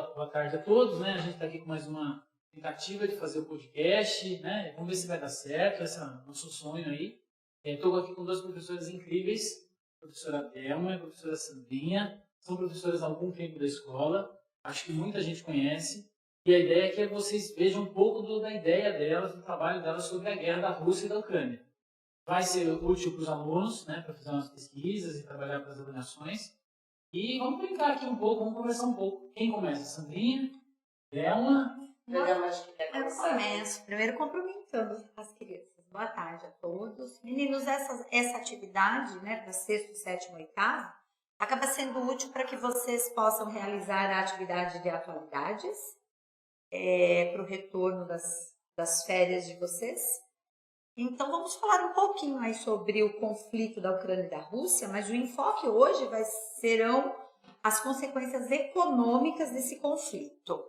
boa tarde a todos, né? A gente está aqui com mais uma tentativa de fazer o podcast, né? Vamos ver se vai dar certo, esse é o nosso sonho aí. Estou aqui com duas professoras incríveis, a professora Delma e a professora Sandrinha. São professoras há algum tempo da escola, acho que muita gente conhece. E a ideia é que vocês vejam um pouco da ideia delas, do trabalho delas sobre a guerra da Rússia e da Ucrânia. Vai ser útil para os alunos, né? Para fazer umas pesquisas e trabalhar para as avaliações. E vamos brincar aqui um pouco, vamos conversar um pouco. Quem começa? Sandrinha? Delma? Eu acho que quer começar. Eu começo, primeiro cumprimentando as crianças. Boa tarde a todos. Meninos, essa atividade, né, para sexto, sétimo e oitavo, acaba sendo útil para que vocês possam realizar a atividade de atualidades, para o retorno das férias de vocês. Então, vamos falar um pouquinho aí sobre o conflito da Ucrânia e da Rússia, mas o enfoque hoje serão as consequências econômicas desse conflito.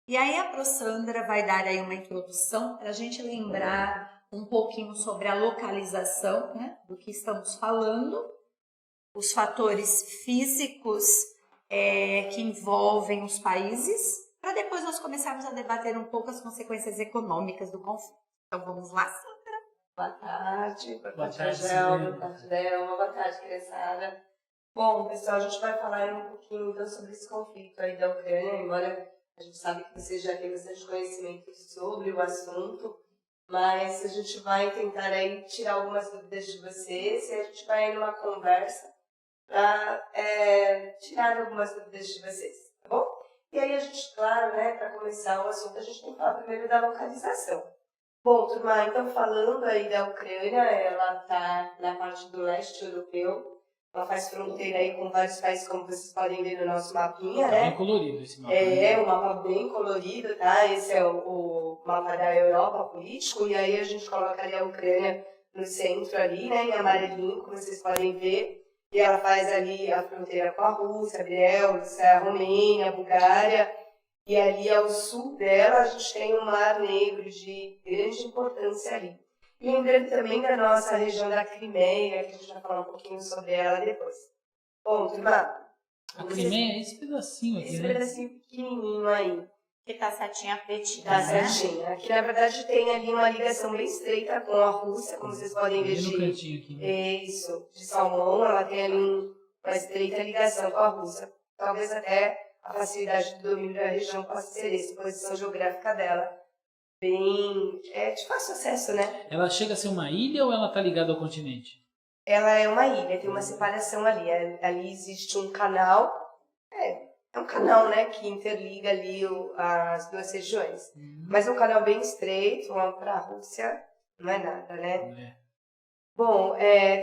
E aí a Pro Sandra vai dar aí uma introdução para a gente lembrar um pouquinho sobre a localização, né, do que estamos falando, os fatores físicos que envolvem os países, para depois nós começarmos a debater um pouco as consequências econômicas do conflito. Então vamos lá, Sandra. Boa tarde, Boa tarde, Delma, boa tarde, criançada. Bom, pessoal, a gente vai falar um pouquinho então sobre esse conflito aí da Ucrânia, embora a gente sabe que vocês já têm bastante conhecimento sobre o assunto, mas a gente vai tentar aí tirar algumas dúvidas de vocês e a gente vai numa conversa para tirar algumas dúvidas de vocês, tá bom? E aí a gente, claro, né, para começar o assunto, a gente tem que falar primeiro da localização. Bom, turma, então falando aí da Ucrânia, ela está na parte do leste europeu, ela faz fronteira aí com vários países, como vocês podem ver no nosso mapinha, né? Bem colorido esse mapa. Um mapa bem colorido, tá? Esse é o mapa da Europa político, e aí a gente coloca ali a Ucrânia no centro ali, né, em amarelinho, como vocês podem ver, e ela faz ali a fronteira com a Rússia, a Bielorrússia, a Romênia, a Bulgária, e ali ao sul dela a gente tem um Mar Negro de grande importância ali. E lembrando também da nossa região da Crimeia, que a gente vai falar um pouquinho sobre ela depois. Bom, turma, A Crimeia é esse pedacinho aqui, esse né? pedacinho pequenininho aí. Que tá setinha pretinha, Tá né? certinho. Aqui, na verdade, tem ali uma ligação bem estreita com a Rússia, como vocês podem ver. Bem no cantinho aqui, né? Isso, de Salmão, ela tem ali uma estreita ligação com a Rússia. Talvez até a facilidade do domínio da região possa ser essa, a posição geográfica dela. Bem, de fácil acesso, né? Ela chega a ser uma ilha ou ela está ligada ao continente? Ela é uma ilha, tem uma separação ali. Ali existe um canal, é um canal, né, que interliga ali as duas regiões. Mas é um canal bem estreito, para a Rússia não é nada, né? Bom,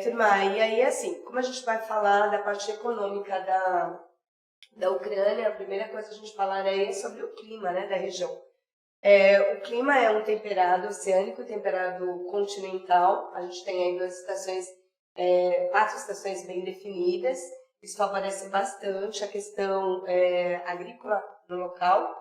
turma, e aí assim, como a gente vai falar da parte econômica da Ucrânia, a primeira coisa que a gente falar aí é sobre o clima, né, da região. O clima é um temperado oceânico, temperado continental. A gente tem aí 4 estações bem definidas. Isso favorece bastante a questão agrícola no local.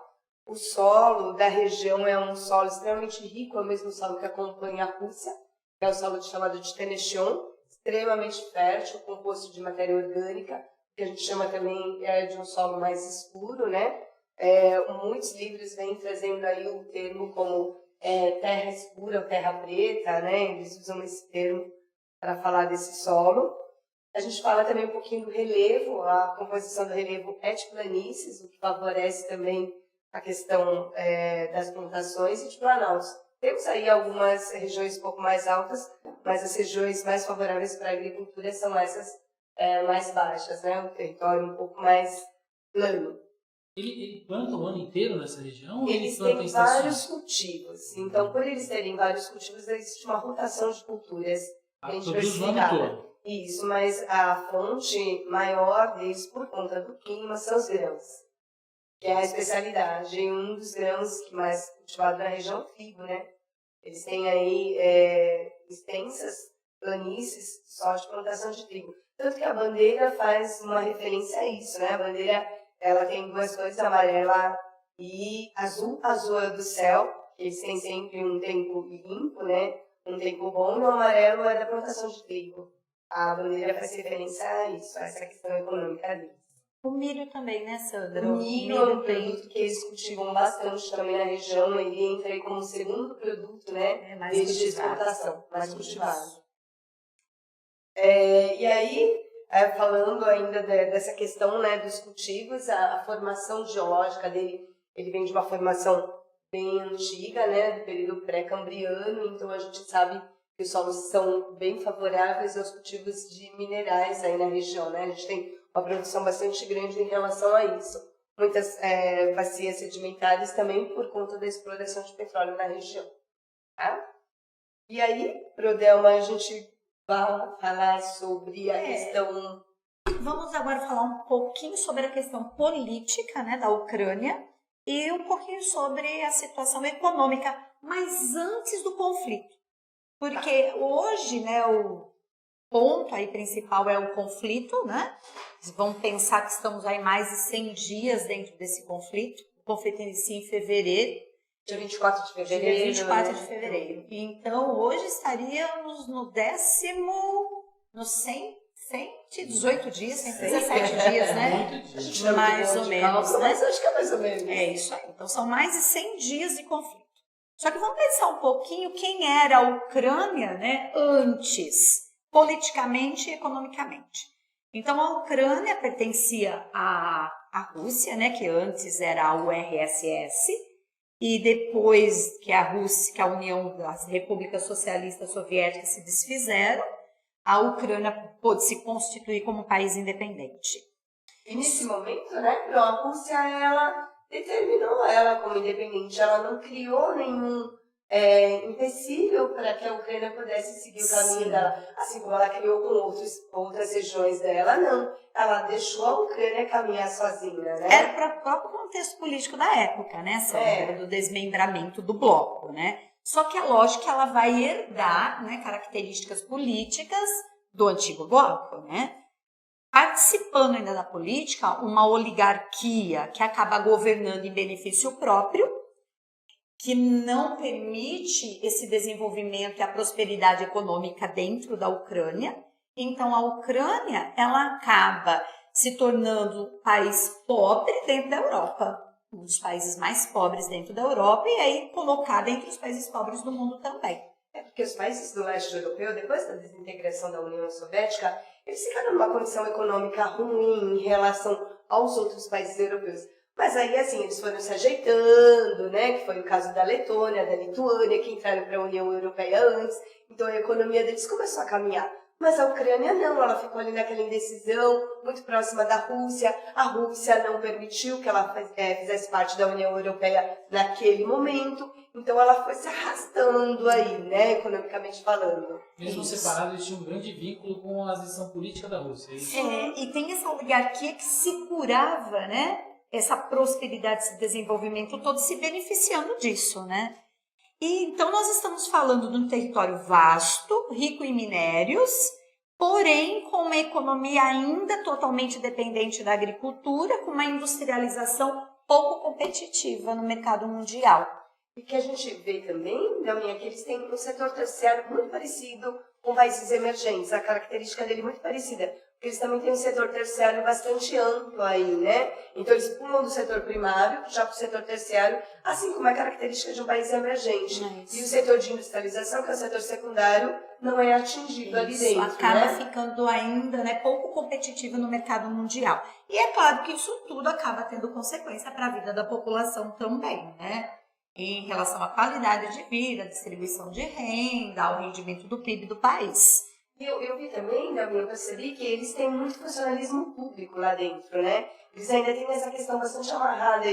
O solo da região é um solo extremamente rico, é o mesmo solo que acompanha a Rússia, que é o solo chamado de Tenechion, extremamente fértil, composto de matéria orgânica, que a gente chama também de um solo mais escuro, né? Muitos livros vêm trazendo aí o termo como terra escura ou terra preta, né? Eles usam esse termo para falar desse solo. A gente fala também um pouquinho do relevo, a composição do relevo é de planícies, o que favorece também a questão das plantações e de planaltos. Temos aí algumas regiões um pouco mais altas, mas as regiões mais favoráveis para a agricultura são essas mais baixas, né? Um território um pouco mais plano. Ele planta o ano inteiro nessa região? Ou Eles planta têm em estações? vários cultivos, então por eles terem vários cultivos, existe uma rotação de culturas bem Produz o ano diversificada. todo. Isso, mas a fonte maior deles, por conta do clima, são os grãos, que é a especialidade. E um dos grãos que mais cultivado na região é o trigo, né? Eles têm aí extensas planícies só de plantação de trigo. Tanto que a bandeira faz uma referência a isso, né? A bandeira, ela tem 2 cores, amarela e azul. Azul é do céu, eles têm sempre um tempo limpo, né? Um tempo bom, e o amarelo é da plantação de trigo. A bandeira faz referência a isso, a essa questão econômica deles. O milho também, né, Sandra? O milho é um produto que eles cultivam bastante também na região, ele entra aí como segundo produto, né, deles de exportação, mais cultivado. E aí, falando ainda dessa questão, né, dos cultivos, a formação geológica dele, ele vem de uma formação bem antiga, né, do período pré-cambriano, então a gente sabe que os solos são bem favoráveis aos cultivos de minerais aí na região, né, a gente tem uma produção bastante grande em relação a isso. Muitas bacias sedimentares também por conta da exploração de petróleo na região. Tá? E aí, Prodelma, a gente vai falar sobre a questão... Vamos agora falar um pouquinho sobre a questão política, né, da Ucrânia e um pouquinho sobre a situação econômica, mas antes do conflito. Porque hoje, né, o ponto aí principal é o conflito, né? Vamos pensar que estamos aí mais de 100 dias dentro desse conflito. O conflito inicia em fevereiro. Dia 24 de fevereiro. Dia 24 de fevereiro. Então, hoje estaríamos no 118 dias, 117 dias, né? Mais ou menos, né? Mas acho que é mais ou menos. É isso aí. Então, são mais de 100 dias de conflito. Só que vamos pensar um pouquinho quem era a Ucrânia, né, antes, politicamente e economicamente. Então, a Ucrânia pertencia à Rússia, né, que antes era a URSS, e depois que a Rússia, que a União das Repúblicas Socialistas Soviéticas se desfizeram, a Ucrânia pôde se constituir como um país independente. E nesse momento, né, a Rússia, ela determinou ela como independente, ela não criou nenhum empecilho para que a Ucrânia pudesse seguir o caminho dela, assim como ela criou com outras regiões dela, não. Ela deixou a Ucrânia caminhar sozinha, né? Era para o próprio contexto político da época, né, Sandra? Do desmembramento do bloco, né? Só que é lógico que ela vai herdar, né, características políticas do antigo bloco, né? Participando ainda da política, uma oligarquia que acaba governando em benefício próprio, que não permite esse desenvolvimento e a prosperidade econômica dentro da Ucrânia. Então, a Ucrânia, ela acaba se tornando um país pobre dentro da Europa, um dos países mais pobres dentro da Europa, e aí colocada entre os países pobres do mundo também. Porque os países do leste europeu, depois da desintegração da União Soviética, eles ficaram numa condição econômica ruim em relação aos outros países europeus. Mas aí, assim, eles foram se ajeitando, né? Que foi o caso da Letônia, da Lituânia, que entraram para a União Europeia antes. Então, a economia deles começou a caminhar. Mas a Ucrânia não, ela ficou ali naquela indecisão, muito próxima da Rússia. A Rússia não permitiu que ela fizesse parte da União Europeia naquele momento. Então, ela foi se arrastando aí, né? Economicamente falando. Mesmo separado, eles tinham um grande vínculo com a decisão política da Rússia. E tem essa oligarquia que segurava, né? Essa prosperidade, esse desenvolvimento todo se beneficiando disso, né? E então nós estamos falando de um território vasto, rico em minérios, porém com uma economia ainda totalmente dependente da agricultura, com uma industrialização pouco competitiva no mercado mundial. E que a gente vê também, Delminha, que eles têm um setor terciário muito parecido com países emergentes, a característica dele é muito parecida. Eles também têm um setor terciário bastante amplo aí, né? Então, eles pulam do setor primário já para o setor terciário, assim como é característica de um país emergente. E o setor de industrialização, que é o setor secundário, não é atingido ali dentro, acaba ficando ainda, né, pouco competitivo no mercado mundial. E é claro que isso tudo acaba tendo consequência para a vida da população também, né? Em relação à qualidade de vida, distribuição de renda, ao rendimento do PIB do país. Eu vi também, eu percebi que eles têm muito funcionalismo público lá dentro, né? Eles ainda têm essa questão bastante amarrada,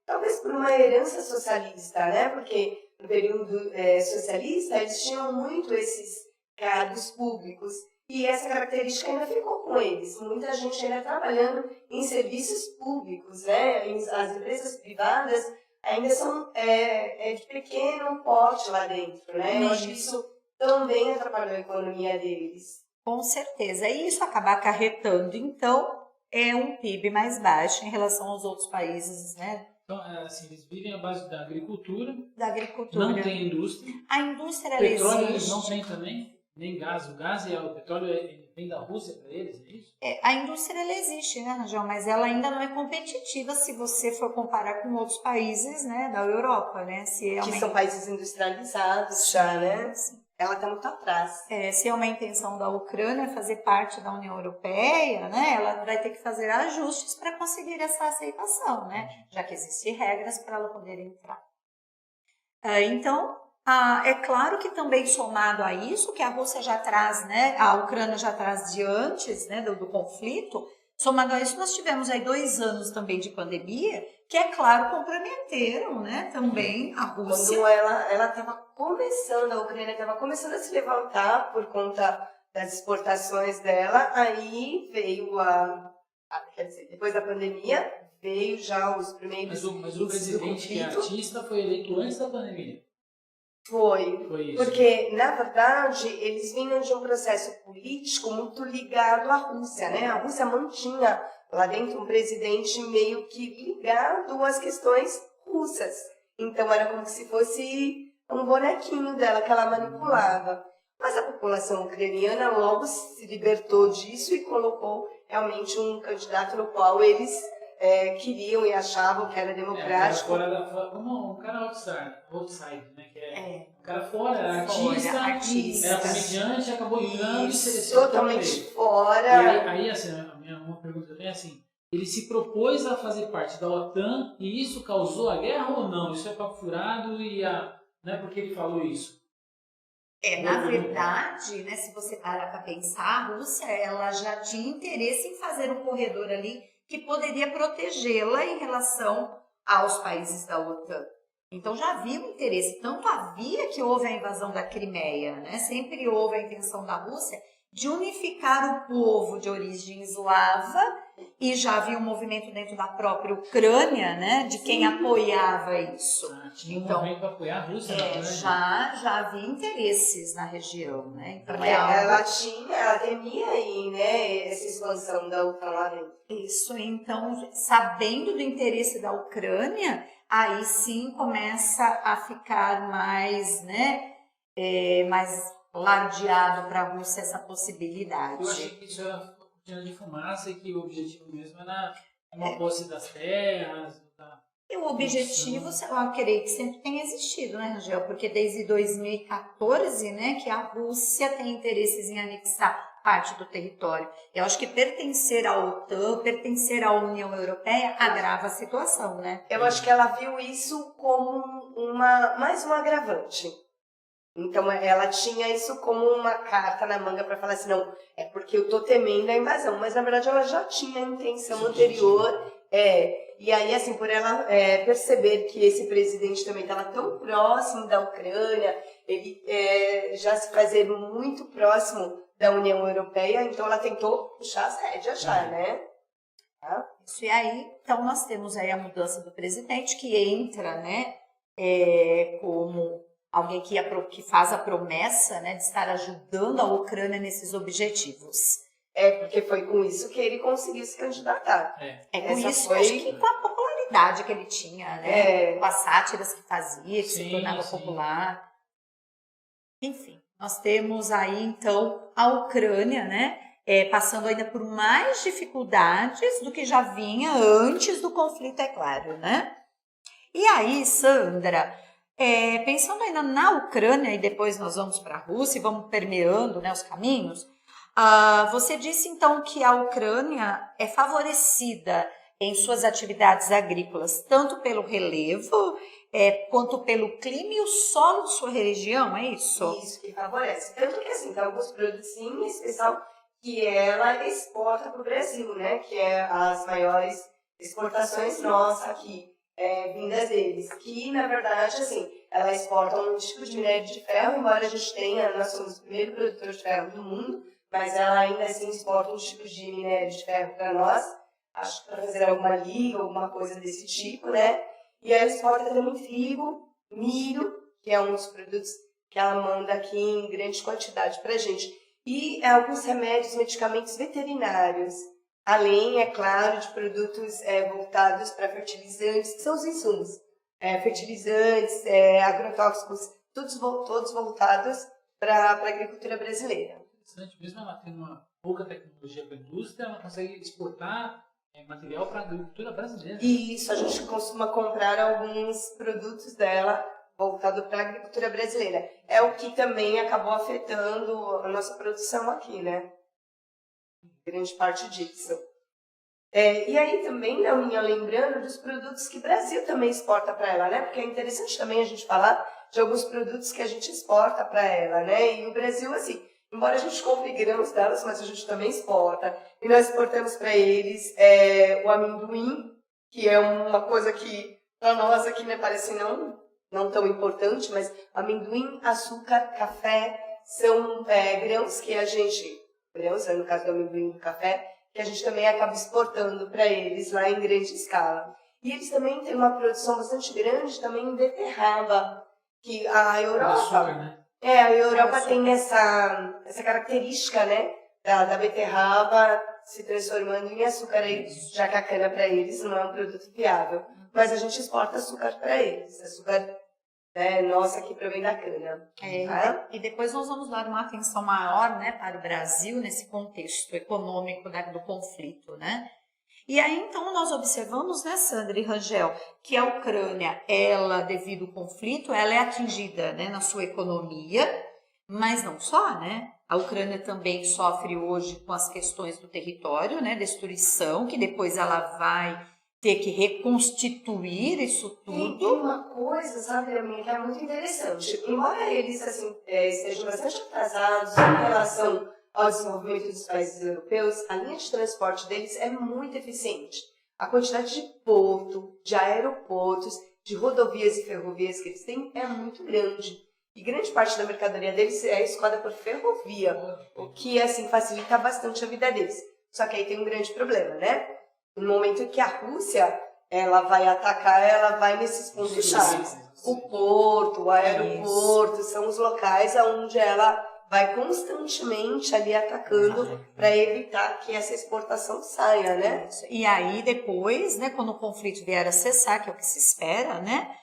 talvez por uma herança socialista, né? Porque no período socialista eles tinham muito esses cargos públicos e essa característica ainda ficou com eles. Muita gente ainda trabalhando em serviços públicos, né? As empresas privadas ainda são de pequeno porte lá dentro, né? Eu acho que isso também atrapalhou a economia deles. Com certeza. E isso acaba acarretando, então, um PIB mais baixo em relação aos outros países, né? Então, assim, eles vivem à base da agricultura. Da agricultura. Não tem indústria. A indústria petróleo existe. Eles não têm também, nem gás. O gás e o petróleo vem da Rússia para eles, é isso? A indústria ela existe, né, Rangel? Mas ela ainda não é competitiva se você for comparar com outros países, né, da Europa, né? Que são países industrializados já, né? Sim. Ela está muito atrás. Se é uma intenção da Ucrânia fazer parte da União Europeia, né, ela vai ter que fazer ajustes para conseguir essa aceitação, né? Já que existem regras para ela poder entrar. Então, é claro que também somado a isso, que a Rússia já traz, né, a Ucrânia já traz de antes, né, do conflito, somado a isso nós tivemos aí 2 anos também de pandemia, que é claro comprometeram, né, também a Rússia. Quando ela estava começando, a Ucrânia estava começando a se levantar por conta das exportações dela, aí veio quer dizer, depois da pandemia, veio já os primeiros... Mas o presidente que é artista foi eleito antes da pandemia. Foi isso. Porque, na verdade, eles vinham de um processo político muito ligado à Rússia, né? A Rússia mantinha lá dentro um presidente meio que ligado às questões russas. Então, era como se fosse um bonequinho dela que ela manipulava. Mas a população ucraniana logo se libertou disso e colocou realmente um candidato no qual eles queriam e achavam que era democrático. Um cara outside, né? Que um cara fora, artista, era comediante, acabou entrando e selecionou. Totalmente fora. E aí assim, uma pergunta também é assim, ele se propôs a fazer parte da OTAN e isso causou a guerra ou não? Isso é papo furado não é porque ele falou isso? Na verdade, né, se você parar para pensar, a Rússia ela já tinha interesse em fazer um corredor ali que poderia protegê-la em relação aos países da OTAN. Então já havia um interesse, tanto havia que houve a invasão da Crimeia, né? Sempre houve a intenção da Rússia de unificar o povo de origem eslava e já havia um movimento dentro da própria Ucrânia, né, de quem apoiava isso. Tinha um movimento para apoiar a Rússia, já havia interesses na região, né? Então ela temia aí, né, essa expansão da OTAN lá dentro. Isso, então, sabendo do interesse da Ucrânia, aí sim começa a ficar mais, né, mais ladeado para a Rússia essa possibilidade. Eu achei que isso era cortina de fumaça e que o objetivo mesmo era uma posse das terras. E o objetivo, eu creio que sempre tem existido, né, Rangel? Porque desde 2014, né, que a Rússia tem interesses em anexar parte do território. Eu acho que pertencer à OTAN, pertencer à União Europeia, agrava a situação, né? Eu acho que ela viu isso como mais um agravante. Então, ela tinha isso como uma carta na manga para falar assim, não, é porque eu tô temendo a invasão. Mas, na verdade, ela já tinha a intenção anterior. E aí, assim, por ela perceber que esse presidente também estava tão próximo da Ucrânia, ele já se fazer muito próximo da União Europeia, então ela tentou puxar as rédeas já, né? Isso, e aí, então, nós temos aí a mudança do presidente, que entra, né, como alguém que faz a promessa, né, de estar ajudando a Ucrânia nesses objetivos. Porque foi com isso que ele conseguiu se candidatar. Com isso, acho que com a popularidade que ele tinha, né, com as sátiras que fazia, que se tornava popular. Enfim, nós temos aí, então, a Ucrânia, né, passando ainda por mais dificuldades do que já vinha antes do conflito, é claro, né? E aí, Sandra, pensando ainda na Ucrânia, e depois nós vamos para a Rússia e vamos permeando, né, os caminhos, você disse, então, que a Ucrânia é favorecida em suas atividades agrícolas, tanto pelo relevo, quanto pelo clima e o solo de sua região, é isso? Isso, que favorece. Tanto que, assim, tem alguns produtos em especial que ela exporta para o Brasil, né? Que é as maiores exportações nossas aqui, vindas deles. Que, na verdade, assim, ela exporta um tipo de minério de ferro, embora a gente tenha, nós somos o primeiro produtor de ferro do mundo, mas ela ainda assim exporta um tipo de minério de ferro para nós, acho que para fazer alguma liga, alguma coisa desse tipo, né? E ela exporta também trigo, milho, que é um dos produtos que ela manda aqui em grande quantidade para a gente. E alguns remédios, medicamentos veterinários, além, é claro, de produtos voltados para fertilizantes, que são os insumos. Fertilizantes, agrotóxicos, todos voltados para a agricultura brasileira. Mesmo ela tendo pouca tecnologia para a indústria, ela consegue exportar material para a agricultura brasileira. E isso, a gente costuma comprar alguns produtos dela voltado para a agricultura brasileira. É o que também acabou afetando a nossa produção aqui, né? Grande parte disso. E aí também, Nelminha, lembrando dos produtos que o Brasil também exporta para ela, né? Porque é interessante também a gente falar de alguns produtos que a gente exporta para ela, né? E o Brasil, assim, embora a gente compre grãos delas, mas a gente também exporta. E nós exportamos para eles o amendoim, que é uma coisa que para nós aqui, né, parece não tão importante, mas amendoim, açúcar, café são grãos que a gente, no caso do amendoim e do café, que a gente também acaba exportando para eles lá em grande escala. E eles também têm uma produção bastante grande também em beterraba, que a Europa, açúcar, né? a Europa tem essa característica, né, da beterraba se transformando em açúcar, aí, já que a cana para eles não é um produto viável. Mas a gente exporta açúcar para eles, açúcar nossa que provém da cana. E depois nós vamos dar uma atenção maior, né, para o Brasil nesse contexto econômico do conflito, né? E aí, então, nós observamos, né, Sandra e Rangel, que a Ucrânia, ela, devido ao conflito, ela é atingida, né, na sua economia, mas não só, né? A Ucrânia também sofre hoje com as questões do território, né, destruição, que depois ela vai ter que reconstituir isso tudo. E tem uma coisa, sabe, Amin, que é muito interessante. Embora eles assim, estejam bastante atrasados em relação ao desenvolvimento dos países europeus, a linha de transporte deles é muito eficiente. A quantidade de porto, de aeroportos, de rodovias e ferrovias que eles têm é muito grande. E grande parte da mercadoria deles é escoada por ferrovia, o que assim facilita bastante a vida deles. Só que aí tem um grande problema, né? No momento que a Rússia ela vai atacar, ela vai nesses pontos chaves. O porto, o aeroporto, são os locais onde ela vai constantemente ali atacando para evitar que essa exportação saia, né? E aí depois, né, quando o conflito vier a cessar, que é o que se espera, né,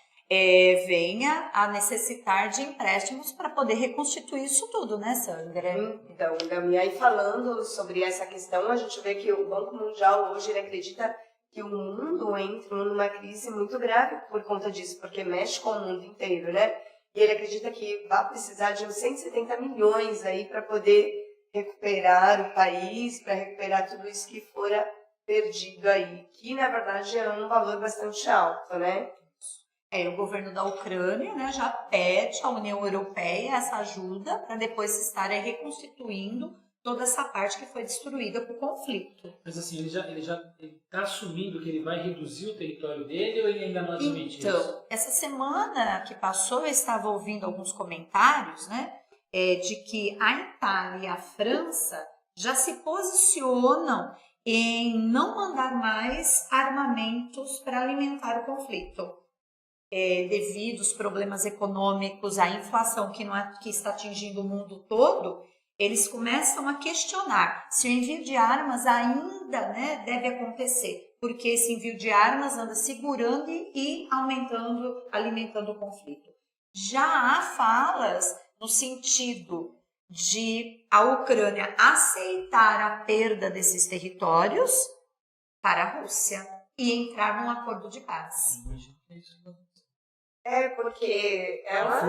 venha a necessitar de empréstimos para poder reconstituir isso tudo, né, Sandra? Então, e aí falando sobre essa questão, a gente vê que o Banco Mundial hoje ele acredita que o mundo entra numa crise muito grave por conta disso, porque mexe com o mundo inteiro, né? E ele acredita que vai precisar de uns 170 milhões aí para poder recuperar o país, para recuperar tudo isso que fora perdido aí, que na verdade é um valor bastante alto, né? O governo da Ucrânia, né, já pede à União Europeia essa ajuda para depois estar reconstituindo toda essa parte que foi destruída por conflito. Mas assim, ele está assumindo que ele vai reduzir o território dele ou ele ainda não admite isso? Então, essa semana que passou, eu estava ouvindo alguns comentários, né, de que a Itália e a França já se posicionam em não mandar mais armamentos para alimentar o conflito. Devido aos problemas econômicos, a inflação que está atingindo o mundo todo, eles começam a questionar se o envio de armas ainda, né, deve acontecer, porque esse envio de armas anda segurando e alimentando o conflito. Já há falas no sentido de a Ucrânia aceitar a perda desses territórios para a Rússia e entrar num acordo de paz. Porque ela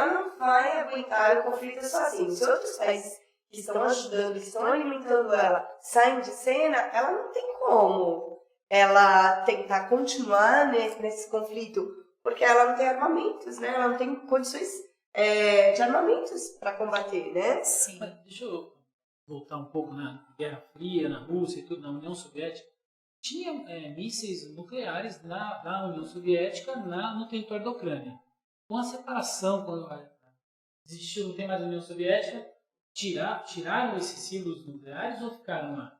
não vai aguentar o conflito sozinha. Se outros países que estão ajudando, que estão alimentando ela, saem de cena, ela não tem como ela tentar continuar nesse conflito, porque ela não tem armamentos, né? Ela não tem condições de armamentos para combater, né? Sim. Mas deixa eu voltar um pouco na Guerra Fria, na Rússia e tudo, na União Soviética. Tinha mísseis nucleares da União Soviética no território da Ucrânia. Com a separação, quando existiu, não tem mais a União Soviética, tiraram esses símbolos nucleares ou ficaram lá?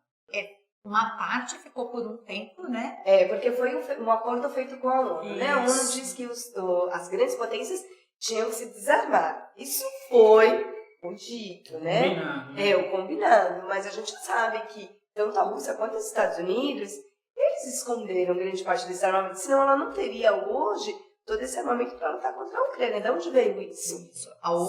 Uma parte ficou por um tempo, né? Porque foi um acordo feito com a ONU, né? A ONU diz que as grandes potências tinham que se desarmar. Isso foi o dito, né? O combinado. Mas a gente sabe que tanto a Rússia quanto os Estados Unidos, eles esconderam grande parte desse armamento, senão ela não teria hoje todo esse armamento para lutar contra a Ucrânia. De onde veio isso?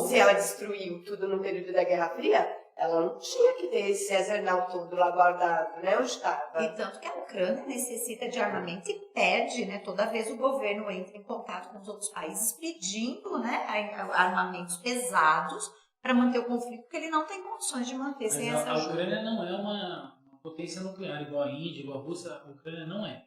Se ela destruiu tudo no período da Guerra Fria, ela não tinha que ter esse arsenal todo lá guardado, né? Onde estava. E tanto que a Ucrânia necessita de armamento e pede, né? Toda vez o governo entra em contato com os outros países pedindo, né, armamentos pesados para manter o conflito, porque ele não tem condições de manter Mas sem a essa ajuda. Ucrânia não é uma potência nuclear igual a Índia, igual a Rússia, a Ucrânia não é.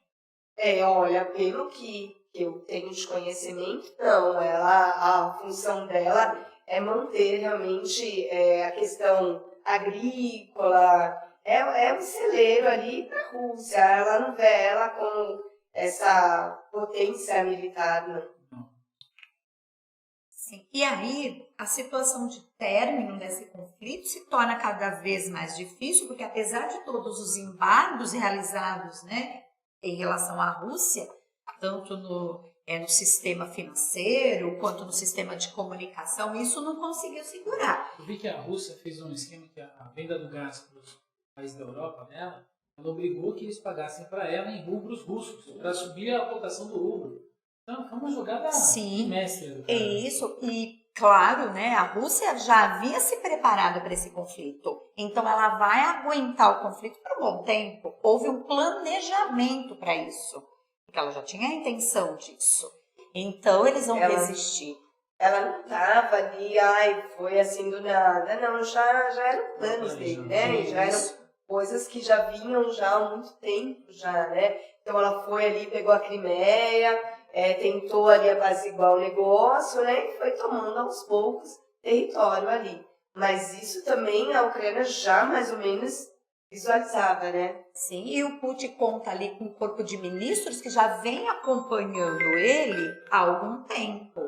Olha, pelo que eu tenho de conhecimento, não. A função dela é manter realmente a questão agrícola, é um celeiro ali para a Rússia. Ela não vê ela como essa potência militar, não. Sim. E aí, a situação de término desse conflito se torna cada vez mais difícil, porque apesar de todos os embargos realizados, né, em relação à Rússia, tanto no sistema financeiro quanto no sistema de comunicação, isso não conseguiu segurar. Eu vi que a Rússia fez um esquema que a venda do gás para os países da Europa dela, ela obrigou que eles pagassem para ela em rublos russos, para subir a cotação do rublo. Então, foi uma jogada Sim, mestre. É isso, e claro, né, a Rússia já havia se preparado para esse conflito, então ela vai aguentar o conflito por um bom tempo. Houve um planejamento para isso, porque ela já tinha a intenção disso. Então eles vão resistir. Ela não estava ali, foi assim do nada, não, já eram planos dele, né? Já eram coisas que já vinham já há muito tempo já, né? Então ela foi ali, pegou a Crimeia, tentou ali apaziguar o negócio, né? E foi tomando aos poucos território ali. Mas isso também a Ucrânia já mais ou menos visualizava, né? Sim, e o Putin conta ali com um corpo de ministros que já vem acompanhando ele há algum tempo.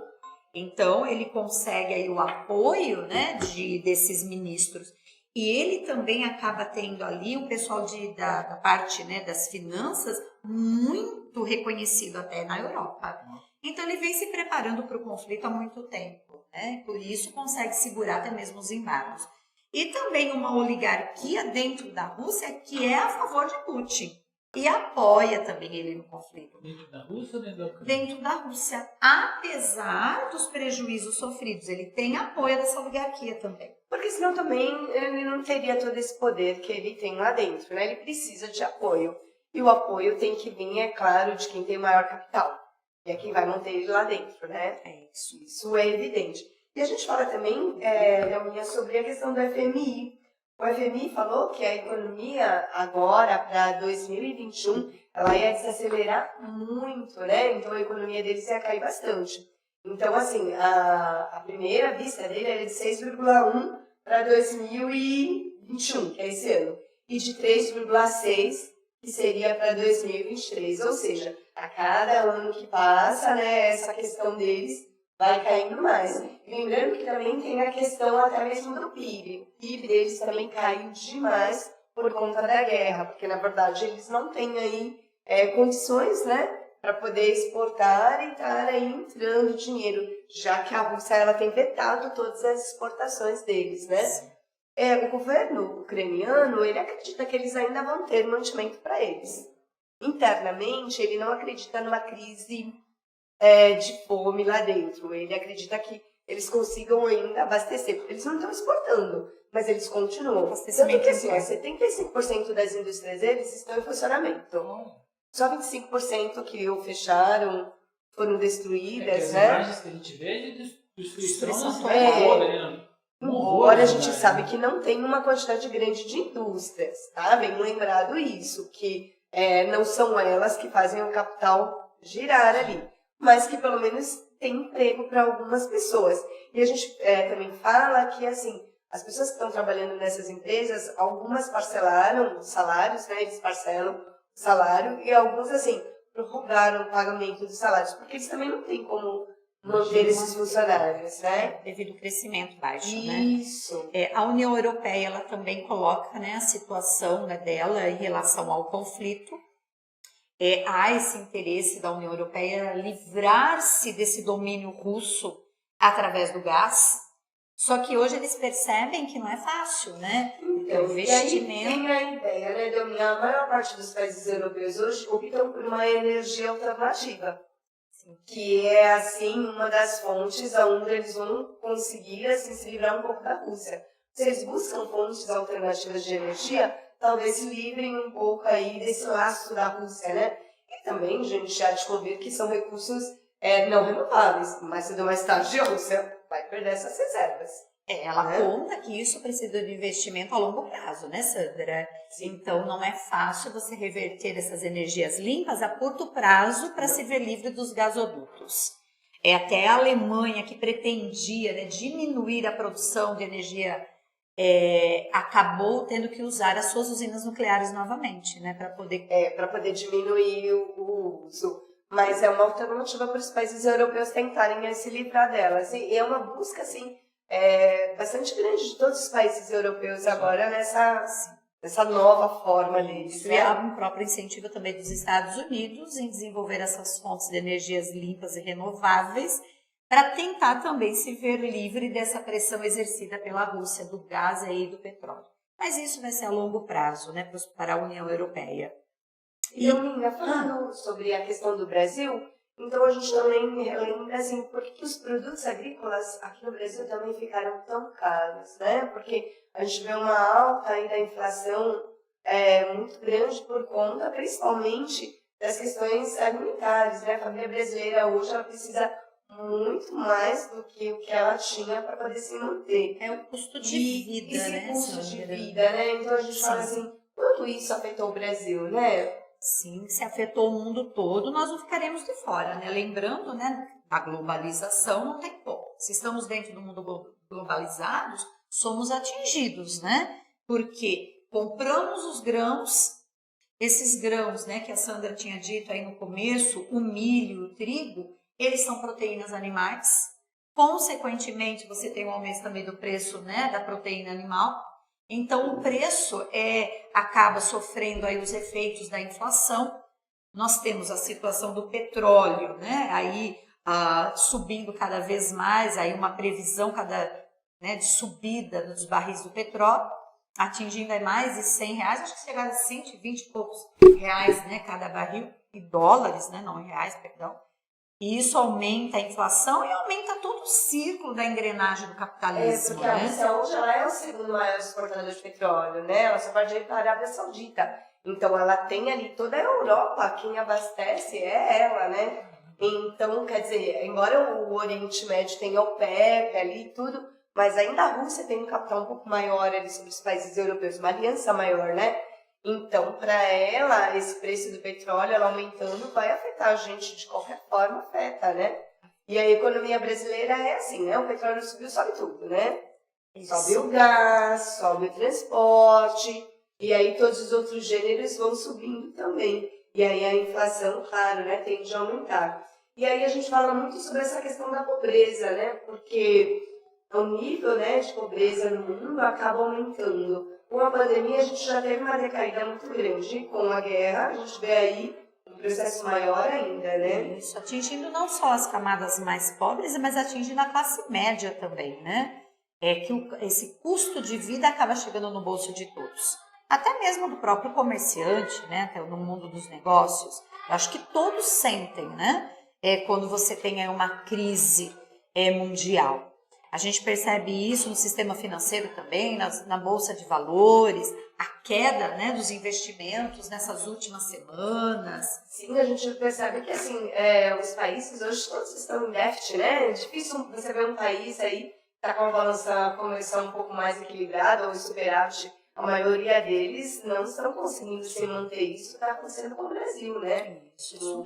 Então, ele consegue aí o apoio, né, desses ministros. E ele também acaba tendo ali um pessoal da parte, né, das finanças muito reconhecido até na Europa. Então, ele vem se preparando para o conflito há muito tempo, né? Por isso, consegue segurar até mesmo os embargos. E também uma oligarquia dentro da Rússia que é a favor de Putin e apoia também ele no conflito. Dentro da Rússia ou dentro da Ucrânia? Dentro da Rússia, apesar dos prejuízos sofridos, ele tem apoio dessa oligarquia também. Porque senão também ele não teria todo esse poder que ele tem lá dentro, né? Ele precisa de apoio. E o apoio tem que vir, é claro, de quem tem maior capital. E é quem vai manter ele lá dentro, né? É isso. Isso é evidente. E a gente fala também, Delminha, sobre a questão do FMI. O FMI falou que a economia agora, para 2021, ela ia desacelerar muito, né? Então a economia deles ia cair bastante. Então, assim, a primeira vista dele era de 6,1 para 2021, que é esse ano, e de 3,6, que seria para 2023. Ou seja, a cada ano que passa, né, essa questão deles vai caindo mais. Lembrando que também tem a questão até mesmo do PIB. O PIB deles também caiu demais por conta da guerra, porque na verdade eles não têm aí condições, né, para poder exportar e estar aí entrando dinheiro, já que a Rússia ela tem vetado todas as exportações deles, né? O governo ucraniano, ele acredita que eles ainda vão ter mantimento para eles. Internamente, ele não acredita numa crise de fome lá dentro. Ele acredita que eles consigam ainda abastecer, porque eles não estão exportando, mas eles continuam. Tanto que assim, 75% das indústrias deles estão em funcionamento. Só 25% que fecharam, foram destruídas, as né? imagens que a gente vê de destruição Embora a gente sabe que não tem uma quantidade grande de indústrias, tá? Bem lembrado isso, que não são elas que fazem o capital girar ali, mas que pelo menos tem emprego para algumas pessoas. E a gente também fala que, assim, as pessoas que estão trabalhando nessas empresas, algumas parcelaram os salários, né? Eles parcelam o salário, e alguns, assim, prorrogaram o pagamento dos salários, porque eles também não têm como manter esses funcionários, né? Devido ao crescimento baixo, Isso. né? A União Europeia, ela também coloca, né, a situação, né, dela em relação ao conflito. Há esse interesse da União Europeia livrar-se desse domínio russo através do gás. Só que hoje eles percebem que não é fácil, né? Então, o investimento. Tem a ideia, né, de a maior parte dos países europeus hoje optam por uma energia alternativa, que é, assim, uma das fontes onde eles vão conseguir, assim, se livrar um pouco da Rússia. Se eles buscam fontes alternativas de energia, talvez se livrem um pouco aí desse laço da Rússia, né? E também, gente, há de convir que são recursos não renováveis, mas cedo ou mais tarde a Rússia vai perder essas reservas. Ela conta que isso precisa de investimento a longo prazo, né, Sandra? Sim. Então, não é fácil você reverter essas energias limpas a curto prazo para se ver livre dos gasodutos. Até a Alemanha, que pretendia, né, diminuir a produção de energia, acabou tendo que usar as suas usinas nucleares novamente, né, para poder diminuir o uso. Mas é uma alternativa para os países europeus tentarem se livrar delas. E é uma busca, assim, bastante grande de todos os países europeus agora nessa nova forma deles. Isso, e há um próprio incentivo também dos Estados Unidos em desenvolver essas fontes de energias limpas e renováveis para tentar também se ver livre dessa pressão exercida pela Rússia do gás e do petróleo. Mas isso vai ser a longo prazo, né, para a União Europeia. E Minha, falando sobre a questão do Brasil, então a gente também lembra assim, por que os produtos agrícolas aqui no Brasil também ficaram tão caros, né? Porque a gente vê uma alta aí da inflação muito grande por conta, principalmente, das questões alimentares, né? A família brasileira hoje ela precisa muito mais do que o que ela tinha para poder se manter. É o custo de vida, esse né? custo de vida, né? Então a gente fala assim, quanto isso afetou o Brasil, né? Sim, se afetou o mundo todo, nós não ficaremos de fora, né? Lembrando, né, a globalização não tem como. Se estamos dentro do mundo globalizado, somos atingidos, né? Porque compramos os grãos, esses grãos, né, que a Sandra tinha dito aí no começo, o milho, o trigo, eles são proteínas animais. Consequentemente, você tem um aumento também do preço, né, da proteína animal. Então, o preço acaba sofrendo aí os efeitos da inflação. Nós temos a situação do petróleo, né? Aí subindo cada vez mais, aí uma previsão de subida dos barris do petróleo, atingindo aí mais de R$100, acho que chegaram a 120 e poucos reais, né, cada barril, em dólares, né, não em reais, perdão. E isso aumenta a inflação e aumenta todo o ciclo da engrenagem do capitalismo. Porque a Rússia hoje ela é o segundo maior exportador de petróleo, né? Ela só perde para a Arábia Saudita. Então ela tem ali toda a Europa, quem abastece é ela, né? Então, quer dizer, embora o Oriente Médio tenha o OPEP ali e tudo, mas ainda a Rússia tem um capital um pouco maior ali sobre os países europeus, uma aliança maior, né? Então, para ela, esse preço do petróleo ela aumentando vai afetar a gente de qualquer forma, afeta, né? E a economia brasileira é assim, né? O petróleo subiu, sobe tudo, né? Isso. Sobe o gás, sobe o transporte, e aí todos os outros gêneros vão subindo também. E aí a inflação, claro, né, tende a aumentar. E aí a gente fala muito sobre essa questão da pobreza, né? Porque o nível, né, de pobreza no mundo acaba aumentando. Com a pandemia, a gente já teve uma decaída muito grande. Com a guerra, a gente vê aí um processo maior ainda, né? Isso, atingindo não só as camadas mais pobres, mas atingindo a classe média também, né? Esse custo de vida acaba chegando no bolso de todos. Até mesmo do próprio comerciante, né? Até no mundo dos negócios. Eu acho que todos sentem, né? Quando você tem aí uma crise mundial. A gente percebe isso no sistema financeiro também, na Bolsa de Valores, a queda, né, dos investimentos nessas últimas semanas. Sim, a gente percebe que assim, os países hoje todos estão em déficit, né? É difícil você ver um país aí que está com uma balança comercial um pouco mais equilibrada ou superávit. A maioria deles não estão conseguindo se manter. Isso está acontecendo com o Brasil, né? Isso.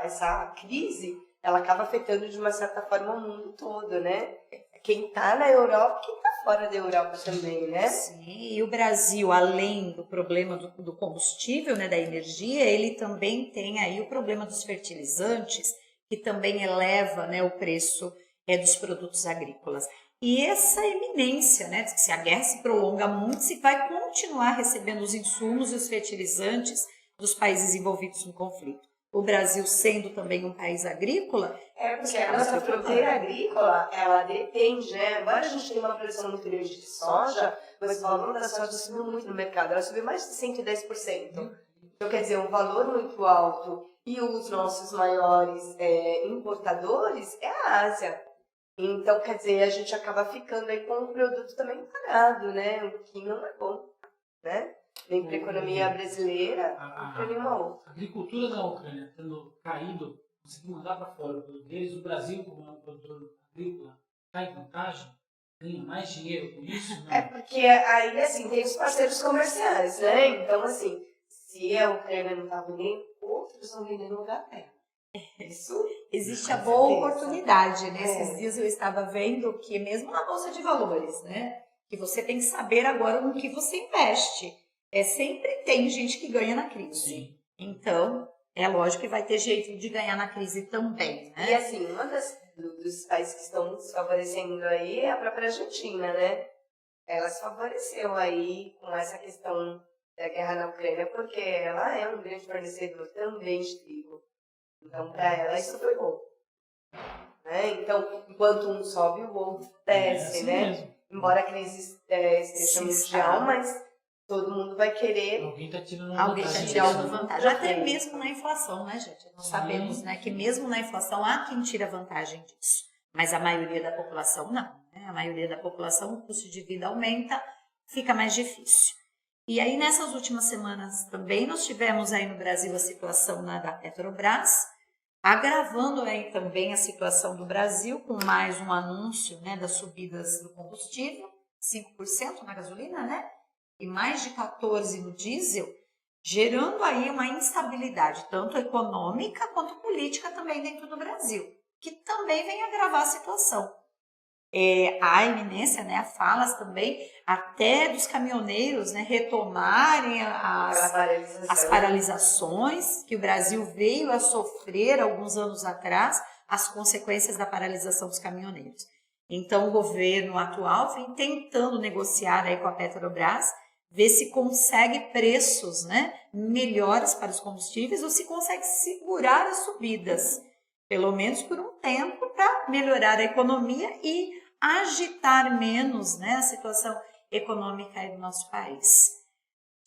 Essa crise, ela acaba afetando de uma certa forma o mundo todo, né? Quem está na Europa, quem está fora da Europa também, né? Sim, e o Brasil, além do problema do combustível, né, da energia, ele também tem aí o problema dos fertilizantes, que também eleva, né, o preço dos produtos agrícolas. E essa eminência, né, se a guerra se prolonga muito, se vai continuar recebendo os insumos e os fertilizantes dos países envolvidos no conflito. O Brasil sendo também um país agrícola... Porque a nossa fronteira agrícola, ela depende, né? Embora a gente tenha uma produção muito grande de soja, mas o valor da soja subiu muito no mercado. Ela subiu mais de 110%. Então, quer dizer, um valor muito alto. E os nossos maiores importadores é a Ásia. Então, quer dizer, a gente acaba ficando aí com o produto também parado, né? O que não é bom, né? Nem para a economia brasileira, nem para nenhuma outra. A agricultura da Ucrânia tendo caído, conseguindo mandar para fora o produto deles, o Brasil, como é um produtor agrícola, está em vantagem? Ganha mais dinheiro com isso? Não? É porque aí, assim, tem os parceiros comerciais, né? Então, assim, se a Ucrânia não está vendendo, outros vão vender no lugar dela. Isso existe a boa oportunidade, né? Esses dias eu estava vendo que mesmo na Bolsa de Valores, né? Que você tem que saber agora no que você investe. Sempre tem gente que ganha na crise. Sim. Então, é lógico que vai ter jeito de ganhar na crise também, né? E assim, dos países que estão se favorecendo aí é a própria Argentina, né? Ela se favoreceu aí com essa questão da guerra na Ucrânia, porque ela é um grande fornecedor também de trigo. Então, para ela, isso foi bom. Né? Então, enquanto um sobe, o outro desce, assim né? mesmo. Embora a crise esteja mundial, mas todo mundo vai querer... Alguém está tirando Alguém está vantagem tirando disso, né? vantagem. Até mesmo na inflação, né, gente? Nós sabemos, né, que mesmo na inflação há quem tira vantagem disso. Mas a maioria da população não. Né? A maioria da população, o custo de vida aumenta, fica mais difícil. E aí, nessas últimas semanas também, nós tivemos aí no Brasil a situação da Petrobras, agravando aí também a situação do Brasil, com mais um anúncio, né, das subidas do combustível, 5% na gasolina, né? E mais de 14% no diesel, gerando aí uma instabilidade, tanto econômica quanto política também dentro do Brasil, que também vem agravar a situação. Há iminência, né, falas também até dos caminhoneiros, né, retomarem as paralisações que o Brasil veio a sofrer alguns anos atrás, as consequências da paralisação dos caminhoneiros. Então, o governo atual vem tentando negociar aí com a Petrobras, ver se consegue preços, né, melhores para os combustíveis ou se consegue segurar as subidas, pelo menos por um tempo, para melhorar a economia e agitar menos, né, a situação econômica aí do nosso país.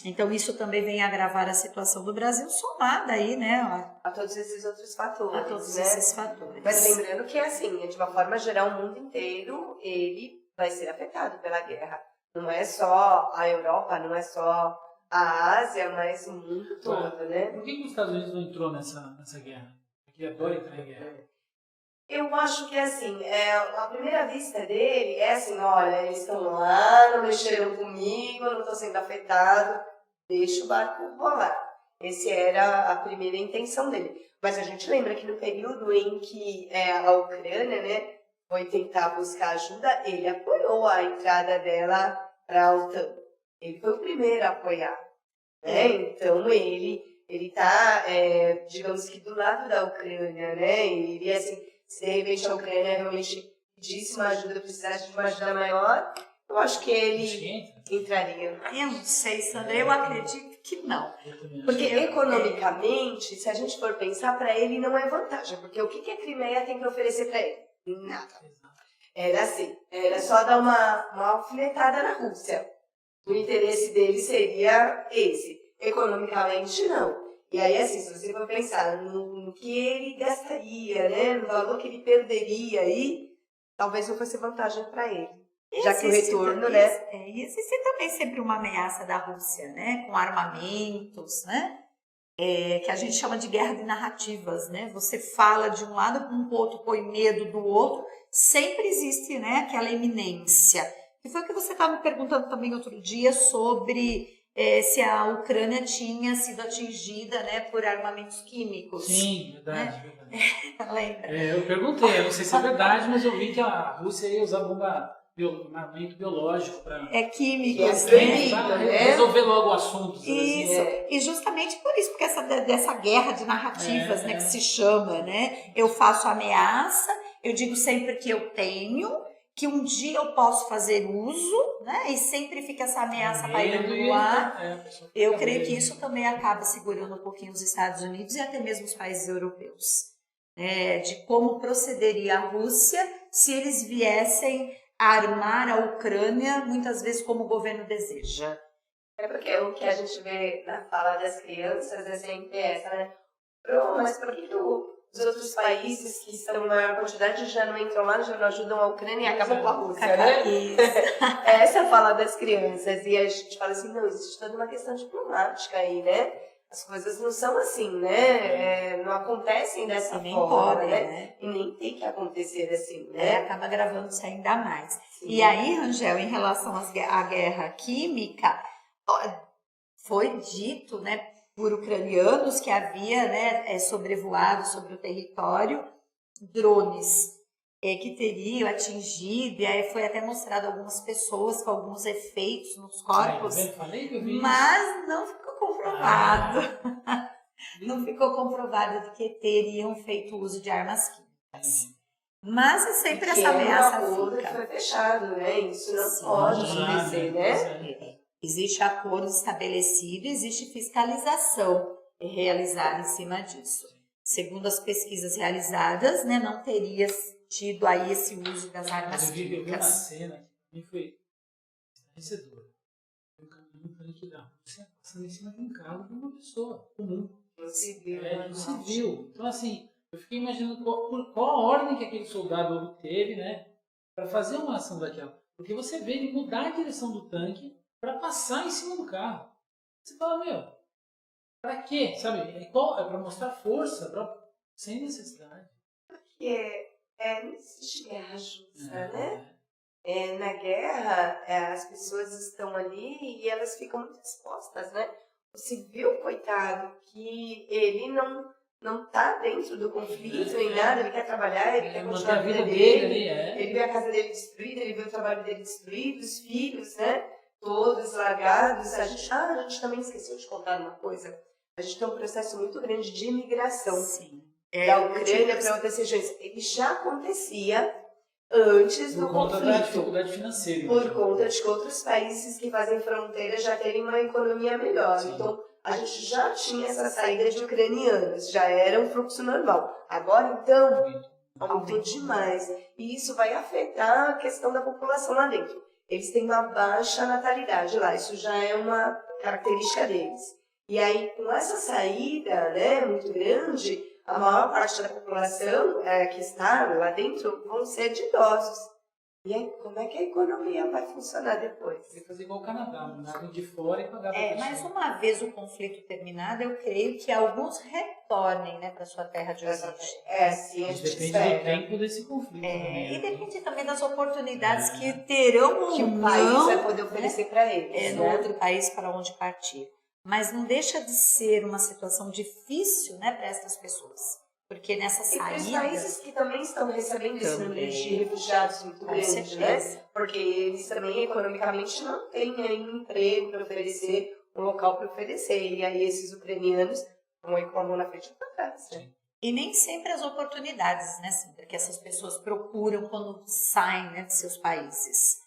Então, isso também vem agravar a situação do Brasil, somada aí, né, a todos esses outros fatores. A todos né? esses fatores. Mas lembrando que, assim, de uma forma geral, o mundo inteiro, ele vai ser afetado pela guerra. Não é só a Europa, não é só a Ásia, mas o mundo todo, né? Por que os Estados Unidos não entrou nessa guerra? Porque adora entrar em guerra. Eu acho que, assim, a primeira vista dele é assim, olha, eles estão lá, não mexeram comigo, eu não estou sendo afetado, deixa o barco rolar. Essa era a primeira intenção dele. Mas a gente lembra que no período em que a Ucrânia, né, foi tentar buscar ajuda, ele apoiou a entrada dela para a OTAN. Ele foi o primeiro a apoiar. Né? Então, ele está, digamos que, do lado da Ucrânia, né? Ele, assim, se de repente a Ucrânia realmente pedisse uma ajuda, precisasse de uma ajuda maior, eu acho que ele entraria. Eu não sei, Sandra, eu acredito que não. Porque economicamente, se a gente for pensar, para ele não é vantagem. Porque o que a Crimeia tem que oferecer para ele? Nada. Era assim, era só dar uma alfinetada na Rússia. O interesse dele seria esse. Economicamente, não. E aí, assim, se você for pensar no que ele gastaria, né, no valor que ele perderia aí, talvez não fosse vantagem para ele. Já que o retorno, né? E existe também sempre uma ameaça da Rússia, né, com armamentos, né, que a gente chama de guerra de narrativas, né? Você fala de um lado, um outro põe medo do outro, sempre existe, né, aquela iminência. E foi o que você estava me perguntando também outro dia sobre se a Ucrânia tinha sido atingida, né, por armamentos químicos. Sim, verdade. Né? Lembra? Eu perguntei, eu não sei se é verdade, mas eu vi que a Rússia ia usar armamento biológico para Químicos, resolver logo o assunto. Isso, assim, e justamente por isso, porque dessa guerra de narrativas, né, que se chama, né? Eu faço ameaça, eu digo sempre que eu tenho, que um dia eu posso fazer uso, né? E sempre fica essa ameaça pairando no ar. Eu creio que isso também acaba segurando um pouquinho os Estados Unidos e até mesmo os países europeus. De como procederia a Rússia se eles viessem armar a Ucrânia, muitas vezes como o governo deseja. Porque o que a gente vê na fala das crianças é sempre essa, né? Mas por que o os outros países que estão em maior quantidade já não entram lá, já não ajudam a Ucrânia e acabam com a Rússia, né? Essa é a fala das crianças. E a gente fala assim, não, existe toda uma questão diplomática aí, né? As coisas não são assim, né? Não acontecem dessa nem forma, podem, né? E nem tem que acontecer assim, É, né? acaba gravando-se ainda mais. Sim. E aí, Rangel, em relação à guerra química, foi dito, né, por ucranianos que havia, né, sobrevoado sobre o território drones que teriam atingido, e aí foi até mostrado algumas pessoas com alguns efeitos nos corpos, Falei que eu vi mas não ficou comprovado. Não ficou comprovado de que teriam feito uso de armas químicas. Mas é sempre essa ameaça fica. Foi fechado, né? Isso não Sim, pode acontecer, né? Existe acordo estabelecido, existe fiscalização realizada em cima disso. Segundo as pesquisas realizadas, né, não teria tido aí esse uso das armas químicas. Eu vi uma cena que foi estarrecedora. Um caminhão tanque da Rússia passando em cima de um carro de uma pessoa comum. Civil. Então, assim, eu fiquei imaginando qual a ordem que aquele soldado obteve, né, para fazer uma ação daquela. Porque você vê ele mudar a direção do tanque para passar em cima do carro. Você fala, meu, para quê? Sabe? É para mostrar força, sem necessidade. Porque não existe guerra justa, né? Na guerra, as pessoas estão ali e elas ficam muito expostas, né? O civil, coitado, que ele não tá dentro do conflito nem nada, ele quer trabalhar, ele quer continuar a vida dele, ele vê a casa dele destruída, ele vê o trabalho dele destruído, os filhos, né? Todos largados. A gente também esqueceu de contar uma coisa. A gente tem um processo muito grande de imigração da Ucrânia para outras regiões. Ele já acontecia antes do conflito. Por conta da dificuldade financeira. Por conta de que outros países que fazem fronteira já terem uma economia melhor. Sim. Então, a gente já tinha essa saída de ucranianos, já era um fluxo normal. Agora, então, aumentou demais. E isso vai afetar a questão da população lá dentro. Eles têm uma baixa natalidade lá, isso já é uma característica deles. E aí, com essa saída, né, muito grande, a maior parte da população que está lá dentro vão ser de idosos. E aí, como é que a economia vai funcionar depois? Vai fazer igual o Canadá, mandaram de fora e pagavam mas uma vez o conflito terminado, eu creio que alguns retornem, né, para sua terra de origem. Sim, a gente depende do tempo desse conflito. E depende também das oportunidades que terão ou que o país vai poder oferecer para eles. No outro país para onde partir. Mas não deixa de ser uma situação difícil, né, para essas pessoas. Porque nessa saída... E para os países que também estão recebendo esse número de refugiados muito grande, né? Porque eles também, economicamente, não têm um emprego para oferecer, um local para oferecer. E aí esses ucranianos vão aí com a mão na frente e para trás, né? E nem sempre as oportunidades, né, Sandra, que essas pessoas procuram quando saem, né, de seus países.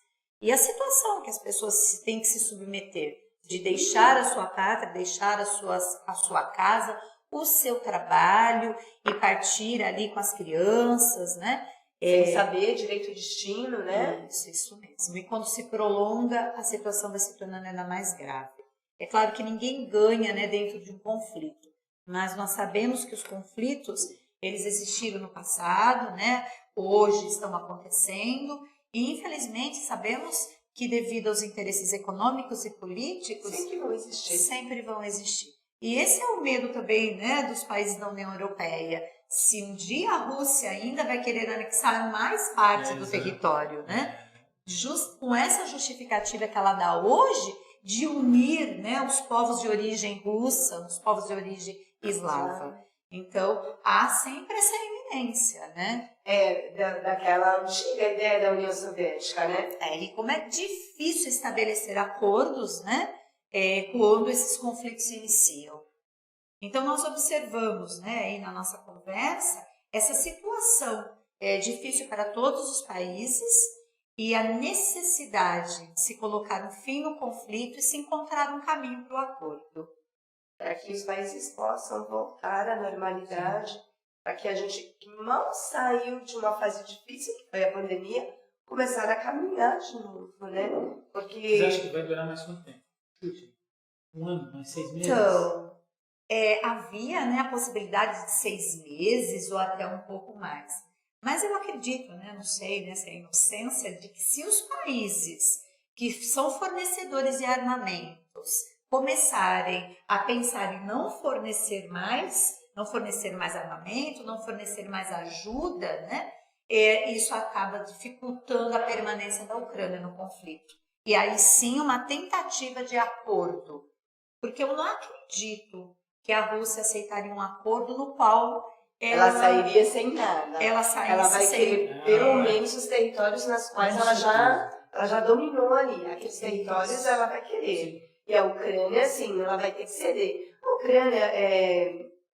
E a situação que as pessoas têm que se submeter, de deixar a sua pátria, deixar a sua casa, o seu trabalho e partir ali com as crianças, né? Sem saber direito o destino, né? Isso mesmo. E quando se prolonga, a situação vai se tornando ainda mais grave. É claro que ninguém ganha, né, dentro de um conflito, mas nós sabemos que os conflitos, eles existiram no passado, né? Hoje estão acontecendo e, infelizmente, sabemos que devido aos interesses econômicos e políticos, sempre vão existir. E esse é o medo também, né, dos países da União Europeia. Se um dia a Rússia ainda vai querer anexar mais parte do território, né, com essa justificativa que ela dá hoje, de unir, né, os povos de origem russa, os povos de origem eslava. Então, há sempre essa iminência, né? Daquela antiga ideia da União Soviética, né? E como é difícil estabelecer acordos, né, quando esses conflitos se iniciam. Então, nós observamos, né, aí na nossa conversa, essa situação difícil para todos os países e a necessidade de se colocar um fim no conflito e se encontrar um caminho para o acordo. Para que os países possam voltar à normalidade, para que a gente, que mal saiu de uma fase difícil, que foi a pandemia, começar a caminhar de novo, né? Porque... Você acha que vai durar mais quanto tempo? Um ano, mais 6 meses? Então, havia, né, a possibilidade de 6 meses ou até um pouco mais. Mas eu acredito, né, não sei, nessa inocência, de que se os países que são fornecedores de armamentos começarem a pensar em não fornecer mais armamento, não fornecer mais ajuda, né, isso acaba dificultando a permanência da Ucrânia no conflito. E aí sim uma tentativa de acordo, porque eu não acredito que a Rússia aceitaria um acordo no qual Ela sairia sem nada. Ela vai querer pelo menos os territórios nas quais ela já dominou ali. Aqueles territórios ela vai querer. E a Ucrânia, assim, ela vai ter que ceder. A Ucrânia,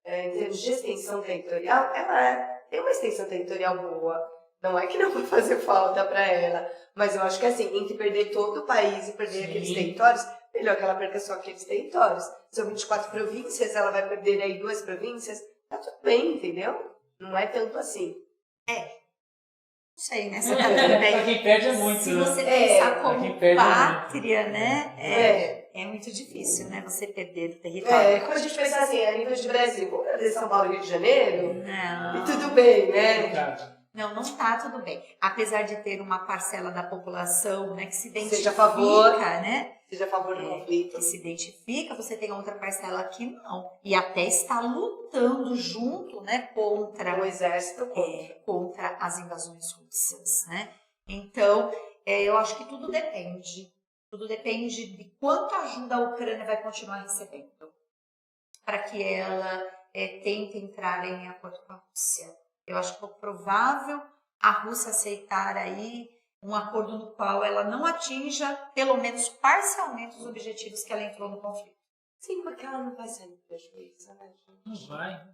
em termos de extensão territorial, ela tem uma extensão territorial boa. Não é que não vai fazer falta para ela. Mas eu acho que, assim, entre perder todo o país e perder aqueles territórios, melhor que ela perca só aqueles territórios. São 24 províncias, ela vai perder aí 2 províncias. Tá tudo bem, entendeu? Não é tanto assim. Não sei, né? Você tá tudo bem. Pra quem perde é muito. Se você pensar como quem perde pátria, né? É muito difícil, né? Você perder o território. Como a gente pensar assim, a nível de Brasil, vamos perder São Paulo e Rio de Janeiro? Não. E tudo bem, né? Não, não tá tudo bem. Apesar de ter uma parcela da população, né, que se identifica, Seja a favor, né? Seja a favor do conflito. Que se identifica, você tem outra parcela que não. E até está lutando junto, né, contra o exército, contra as invasões russas, né? Então, eu acho que tudo depende. Tudo depende de quanta ajuda a Ucrânia vai continuar recebendo para que ela tente entrar em acordo com a Rússia. Eu acho pouco provável a Rússia aceitar aí um acordo no qual ela não atinja, pelo menos parcialmente, os objetivos que ela entrou no conflito. Sim, porque ela não vai sair do prejuízo, né, gente? Não vai.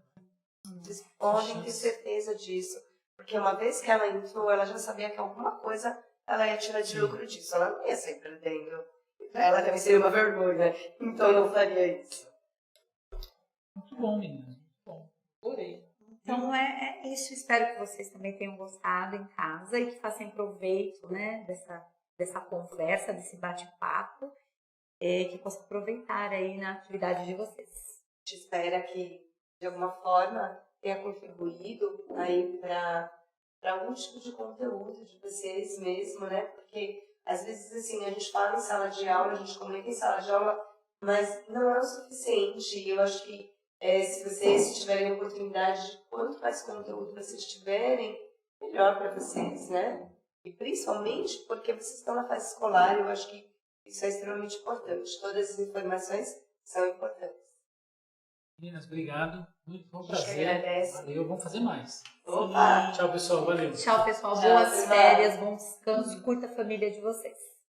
Vocês podem ter certeza disso. Porque uma vez que ela entrou, ela já sabia que alguma coisa ela ia tirar de lucro disso. Ela não ia sair perdendo. Pra ela também seria uma vergonha. Então eu não faria isso. Muito bom, meninas. Muito bom. Adorei. Então é isso, espero que vocês também tenham gostado em casa e que façam proveito, né, dessa conversa, desse bate-papo, que possam aproveitar aí na atividade de vocês. A gente espera que, de alguma forma, tenha contribuído aí para algum tipo de conteúdo de vocês mesmo, né, porque às vezes assim, a gente fala em sala de aula, a gente comunica em sala de aula, mas não é o suficiente. E eu acho que se vocês tiverem a oportunidade de quanto mais conteúdo vocês tiverem, melhor para vocês, né? E principalmente porque vocês estão na fase escolar, eu acho que isso é extremamente importante. Todas as informações são importantes. Meninas, obrigado. Muito bom, A gente prazer. agradece. Valeu, vamos fazer mais. Opa! Tchau, pessoal. Valeu. Tchau, pessoal. Tchau, Boas pessoal. férias, bons descansos. Curta a família de vocês.